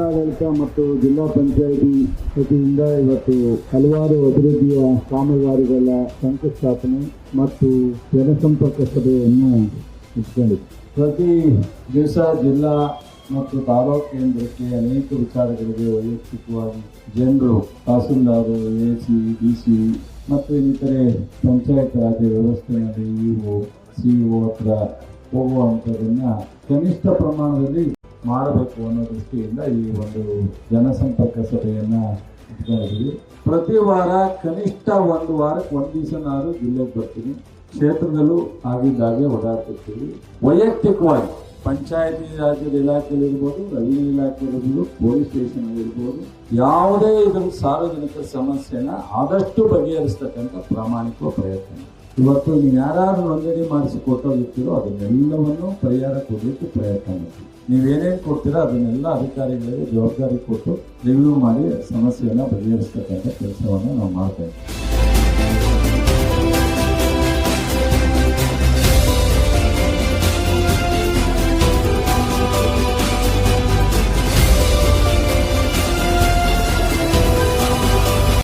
ಜಿಲ್ಲಾಡಳಿತ ಮತ್ತು ಜಿಲ್ಲಾ ಪಂಚಾಯಿತಿ ವತಿಯಿಂದ ಇವತ್ತು ಹಲವಾರು ಅಭಿವೃದ್ಧಿಯ ಕಾಮಗಾರಿಗಳ ಶಂಕುಸ್ಥಾಪನೆ ಮತ್ತು ಜನಸಂಪರ್ಕ ಸಭೆಯನ್ನು ಇಟ್ಕೊಂಡಿದೆ. ಪ್ರತಿ ದಿವಸ ಜಿಲ್ಲಾ ಮತ್ತು ತಾಲೂಕು ಕೇಂದ್ರಕ್ಕೆ ಅನೇಕ ವಿಚಾರಗಳಿಗೆ ವೈಯಕ್ತಿಕವಾಗಿ ಜನರು ತಹಸೀಲ್ದಾರು, AC, DC ಮತ್ತು ಇನ್ನಿತರೆ ಪಂಚಾಯತ್ ರಾಜ್ ವ್ಯವಸ್ಥೆಯಲ್ಲಿ ಇಒ, CO ಹತ್ರ ಹೋಗುವಂಥದ್ದನ್ನು ಕನಿಷ್ಠ ಪ್ರಮಾಣದಲ್ಲಿ ಮಾಡಬೇಕು ಅನ್ನೋ ದೃಷ್ಟಿಯಿಂದ ಈ ಒಂದು ಜನಸಂಪರ್ಕ ಸಭೆಯನ್ನು ಇಟ್ಕೊಂಡಿದ್ದೀವಿ. ಪ್ರತಿ ವಾರ ಕನಿಷ್ಠ ಒಂದು ವಾರಕ್ಕೆ ಒಂದು ದಿವಸನಾದ್ರೂ ಜಿಲ್ಲೆಗೆ ಬರ್ತೀನಿ. ಕ್ಷೇತ್ರದಲ್ಲೂ ಆಗಿದ್ದಾಗೆ ಓಡಾಡ್ತಿರ್ತೀವಿ. ವೈಯಕ್ತಿಕವಾಗಿ ಪಂಚಾಯತಿ ರಾಜ್ಯದ ಇಲಾಖೆಯಲ್ಲಿರ್ಬೋದು, ರೈಲ್ವೆ ಇಲಾಖೆಯಲ್ಲಿರ್ಬೋದು, ಪೊಲೀಸ್ ಸ್ಟೇಷನ್ ಇರ್ಬೋದು, ಯಾವುದೇ ಇದ್ರ ಸಾರ್ವಜನಿಕ ಸಮಸ್ಯೆನ ಆದಷ್ಟು ಬಗೆಹರಿಸ್ತಕ್ಕಂಥ ಪ್ರಾಮಾಣಿಕ ಪ್ರಯತ್ನ. ಇವತ್ತು ನೀವು ಯಾರು ನೋಂದಣಿ ಮಾಡಿಸಿಕೊಟ್ಟಿರ್ತೀರೋ ಅದನ್ನೆಲ್ಲವನ್ನು ಪರಿಹಾರ ಕೊಡಲಿಕ್ಕೆ ಪ್ರಯತ್ನ ಮಾಡ್ತೀವಿ. ನೀವೇನೇನು ಕೊಡ್ತೀರೋ ಅದನ್ನೆಲ್ಲ ಅಧಿಕಾರಿಗಳಿಗೆ ಜವಾಬ್ದಾರಿ ಕೊಟ್ಟು ರಿವ್ಯೂ ಮಾಡಿ ಸಮಸ್ಯೆಯನ್ನು ಬಗೆಹರಿಸ್ತಕ್ಕಂಥ ಕೆಲಸವನ್ನು ನಾವು ಮಾಡ್ತಾ ಇದ್ದೀವಿ.